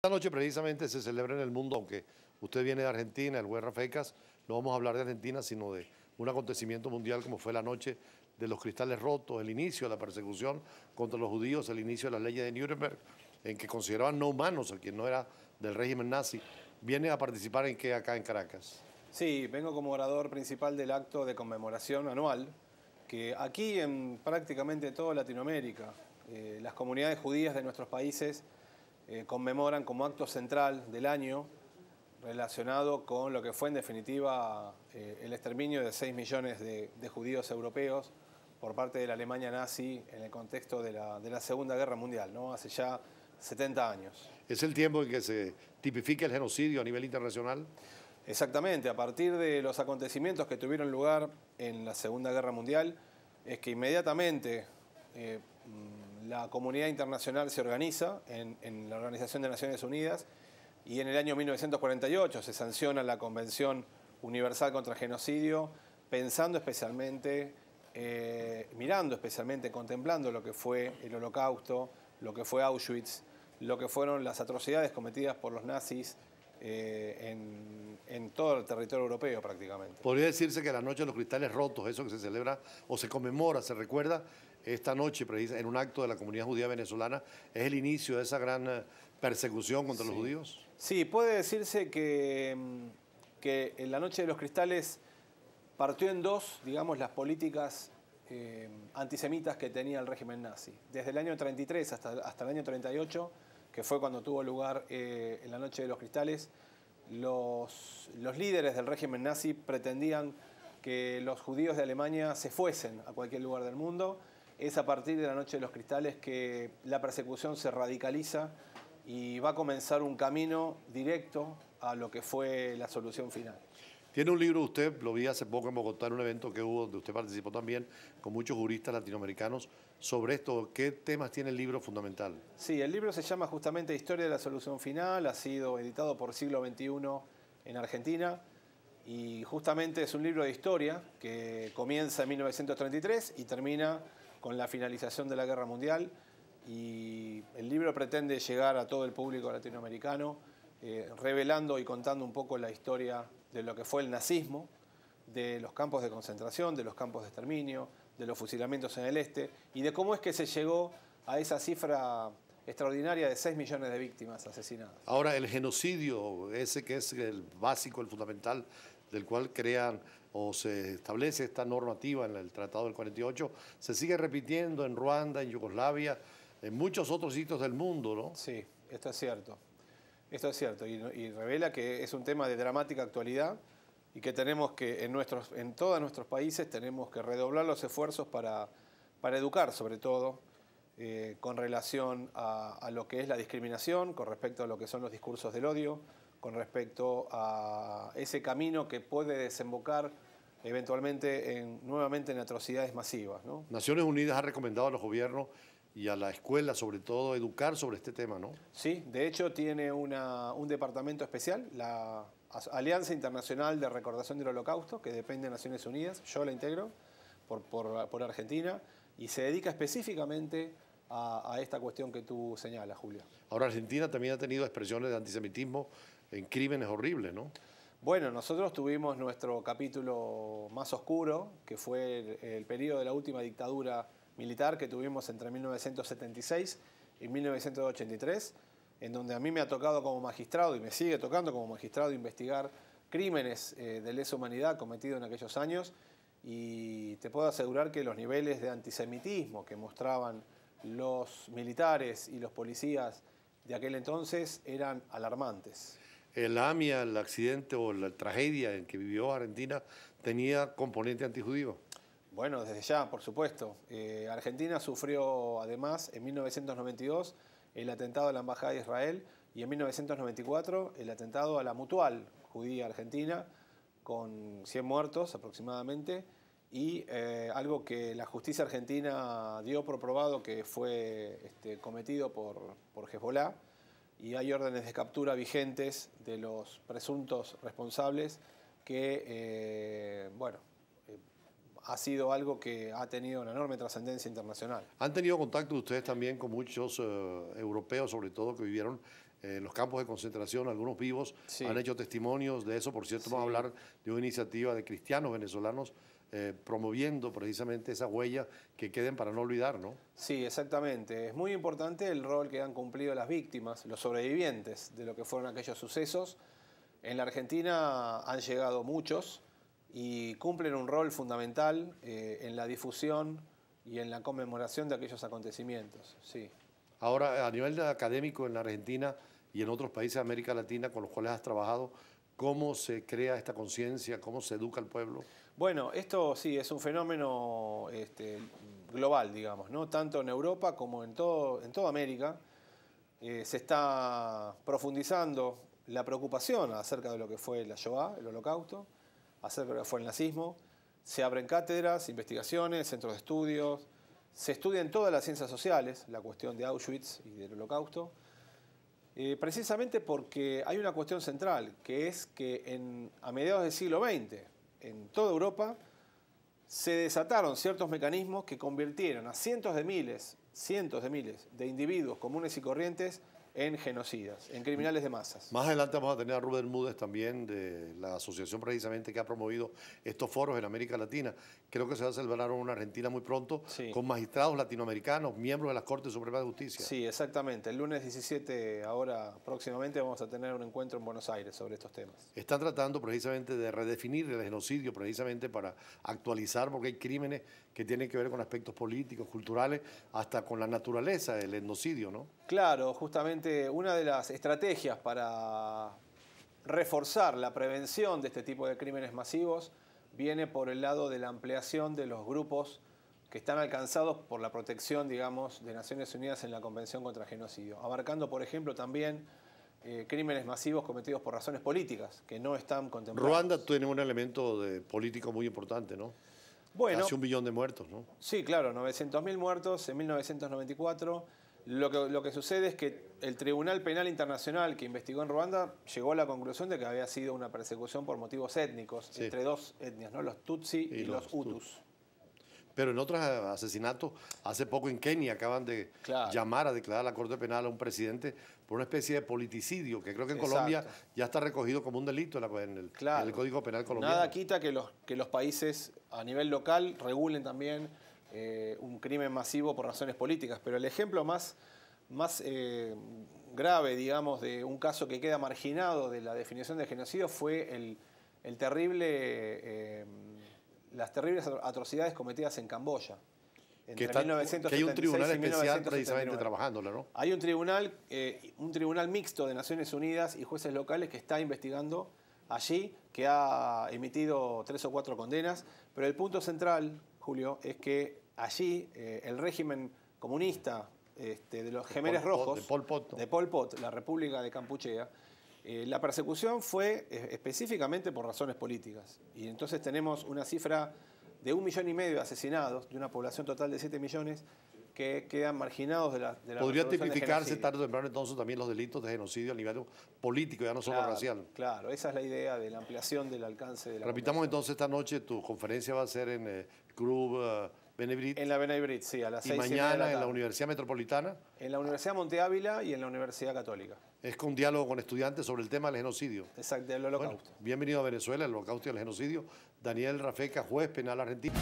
Esta noche precisamente se celebra en el mundo, aunque usted viene de Argentina, el Guerra Fecas, no vamos a hablar de Argentina, sino de un acontecimiento mundial como fue la noche de los cristales rotos, el inicio de la persecución contra los judíos, el inicio de las leyes de Nuremberg, en que consideraban no humanos a quien no era del régimen nazi. ¿Viene a participar en qué acá en Caracas? Sí, vengo como orador principal del acto de conmemoración anual, que aquí en prácticamente toda Latinoamérica, las comunidades judías de nuestros países conmemoran como acto central del año relacionado con lo que fue en definitiva el exterminio de 6 millones de judíos europeos por parte de la Alemania nazi en el contexto de la Segunda Guerra Mundial, ¿no? Hace ya 70 años. ¿Es el tiempo en que se tipifica el genocidio a nivel internacional? Exactamente, a partir de los acontecimientos que tuvieron lugar en la Segunda Guerra Mundial, es que inmediatamente la comunidad internacional se organiza en la Organización de Naciones Unidas y en el año 1948 se sanciona la Convención Universal contra el Genocidio, pensando especialmente, mirando especialmente, contemplando lo que fue el Holocausto, lo que fue Auschwitz, lo que fueron las atrocidades cometidas por los nazis en todo el territorio europeo prácticamente. Podría decirse que la noche de los cristales rotos, eso que se celebra o se conmemora, se recuerda esta noche en un acto de la comunidad judía venezolana, es el inicio de esa gran persecución contra los judíos. Sí, puede decirse que en la noche de los cristales partió en dos, digamos, las políticas antisemitas que tenía el régimen nazi. Desde el año 33 hasta el año 38, que fue cuando tuvo lugar en la noche de los cristales, los líderes del régimen nazi pretendían que los judíos de Alemania se fuesen a cualquier lugar del mundo. Es a partir de la noche de los cristales que la persecución se radicaliza y va a comenzar un camino directo a lo que fue la solución final. Tiene un libro usted, lo vi hace poco en Bogotá en un evento que hubo, donde usted participó también con muchos juristas latinoamericanos sobre esto. ¿Qué temas tiene el libro fundamental? Sí, el libro se llama justamente Historia de la Solución Final, ha sido editado por Siglo XXI en Argentina y justamente es un libro de historia que comienza en 1933 y termina con la finalización de la Guerra Mundial, y el libro pretende llegar a todo el público latinoamericano revelando y contando un poco la historia de lo que fue el nazismo, de los campos de concentración, de los campos de exterminio, de los fusilamientos en el este y de cómo es que se llegó a esa cifra extraordinaria de 6 millones de víctimas asesinadas. Ahora, el genocidio, ese que es el básico, el fundamental, del cual crean o se establece esta normativa en el Tratado del 48, se sigue repitiendo en Ruanda, en Yugoslavia, en muchos otros sitios del mundo, ¿no? Sí, esto es cierto. Esto es cierto y revela que es un tema de dramática actualidad y que tenemos que, en todos nuestros países, tenemos que redoblar los esfuerzos para educar, sobre todo, con relación a lo que es la discriminación, con respecto a lo que son los discursos del odio, con respecto a ese camino que puede desembocar eventualmente nuevamente en atrocidades masivas, ¿no? Naciones Unidas ha recomendado a los gobiernos y a la escuela, sobre todo, educar sobre este tema, ¿no? Sí, de hecho tiene un departamento especial, la Alianza Internacional de Recordación del Holocausto, que depende de Naciones Unidas, yo la integro por Argentina, y se dedica específicamente a esta cuestión que tú señalas, Julio. Ahora, Argentina también ha tenido expresiones de antisemitismo en crímenes horribles, ¿no? Bueno, nosotros tuvimos nuestro capítulo más oscuro, que fue el periodo de la última dictadura militar que tuvimos entre 1976 y 1983, en donde a mí me ha tocado como magistrado y me sigue tocando como magistrado investigar crímenes de lesa humanidad cometidos en aquellos años, y te puedo asegurar que los niveles de antisemitismo que mostraban los militares y los policías de aquel entonces eran alarmantes. El AMIA, el accidente o la tragedia en que vivió Argentina, tenía componente antijudío. Bueno, desde ya, por supuesto. Argentina sufrió además en 1992 el atentado a la Embajada de Israel y en 1994 el atentado a la Mutual Judía Argentina con 100 muertos aproximadamente y algo que la justicia argentina dio por probado que fue cometido por Hezbollah, y hay órdenes de captura vigentes de los presuntos responsables que, ha sido algo que ha tenido una enorme trascendencia internacional. ¿Han tenido contacto ustedes también con muchos europeos, sobre todo, que vivieron en los campos de concentración, algunos vivos Sí. han hecho testimonios de eso. Por cierto, vamos a Sí. hablar de una iniciativa de cristianos venezolanos promoviendo precisamente esa huella que queden para no olvidar, ¿no? Sí, exactamente. Es muy importante el rol que han cumplido las víctimas, los sobrevivientes de lo que fueron aquellos sucesos. En la Argentina han llegado muchos y cumplen un rol fundamental en la difusión y en la conmemoración de aquellos acontecimientos. Sí. Ahora, a nivel académico en la Argentina y en otros países de América Latina con los cuales has trabajado, ¿cómo se crea esta conciencia? ¿Cómo se educa al pueblo? Bueno, esto sí es un fenómeno global, digamos, ¿no? Tanto en Europa como en toda América. Se está profundizando la preocupación acerca de lo que fue la Shoah, el Holocausto, acerca de lo que fue el nazismo. Se abren cátedras, investigaciones, centros de estudios. Se estudian todas las ciencias sociales, la cuestión de Auschwitz y del Holocausto. Precisamente porque hay una cuestión central, que es que a mediados del siglo XX, en toda Europa, se desataron ciertos mecanismos que convirtieron a cientos de miles de individuos comunes y corrientes en genocidas, en criminales de masas. Más adelante vamos a tener a Rubén Bermúdez también de la asociación precisamente que ha promovido estos foros en América Latina. Creo que se va a celebrar en una Argentina muy pronto Sí. con magistrados latinoamericanos, miembros de la Corte Suprema de Justicia. Sí, exactamente. El lunes 17, ahora próximamente, vamos a tener un encuentro en Buenos Aires sobre estos temas. Están tratando precisamente de redefinir el genocidio precisamente para actualizar, porque hay crímenes que tienen que ver con aspectos políticos, culturales, hasta con la naturaleza del etnocidio, ¿no? Claro, justamente una de las estrategias para reforzar la prevención de este tipo de crímenes masivos viene por el lado de la ampliación de los grupos que están alcanzados por la protección, digamos, de Naciones Unidas en la Convención contra el Genocidio, abarcando, por ejemplo, también crímenes masivos cometidos por razones políticas, que no están contemplados. Ruanda tiene un elemento político muy importante, ¿no? Bueno, Casi 1 millón de muertos, ¿no? sí, claro, 900.000 muertos en 1994. Lo que sucede es que el Tribunal Penal Internacional que investigó en Ruanda llegó a la conclusión de que había sido una persecución por motivos étnicos, Sí. entre dos etnias, ¿no? Los Tutsi y los Hutus. Pero en otros asesinatos, hace poco en Kenia acaban de Claro. llamar a declarar a la Corte Penal a un presidente por una especie de politicidio, que creo que en Exacto. Colombia ya está recogido como un delito en el Claro. Código Penal colombiano. Nada quita que los países a nivel local regulen también un crimen masivo por razones políticas, pero el ejemplo más grave, digamos, de un caso que queda marginado de la definición de genocidio fue las terribles atrocidades cometidas en Camboya. Que, Entre que hay un 1976 tribunal y especial 1979. precisamente trabajándola, ¿no? Hay un tribunal mixto de Naciones Unidas y jueces locales que está investigando allí, que ha emitido 3 o 4 condenas, pero el punto central, Julio, es que allí el régimen comunista de los Jemeres Rojos, de Pol Pot, la República de Kampuchea, la persecución fue específicamente por razones políticas. Y entonces tenemos una cifra de 1,5 millones de asesinados, de una población total de 7 millones, que quedan marginados de la Podría resolución de tipificarse genocidio. tarde o temprano entonces también los delitos de genocidio a nivel político, ya no solo racial. Claro, esa es la idea de la ampliación del alcance de la Repitamos convención. entonces esta noche, tu conferencia va a ser en Club Benebrit En la Benay sí, a las y 6:30 de mañana la en la tarde. Universidad Metropolitana. En la Universidad Monte Ávila y en la Universidad Católica. Es con diálogo con estudiantes sobre el tema del genocidio. Exacto, del Holocausto. Bueno, bienvenido a Venezuela, el Holocausto y el genocidio. Daniel Rafecas, juez penal argentino.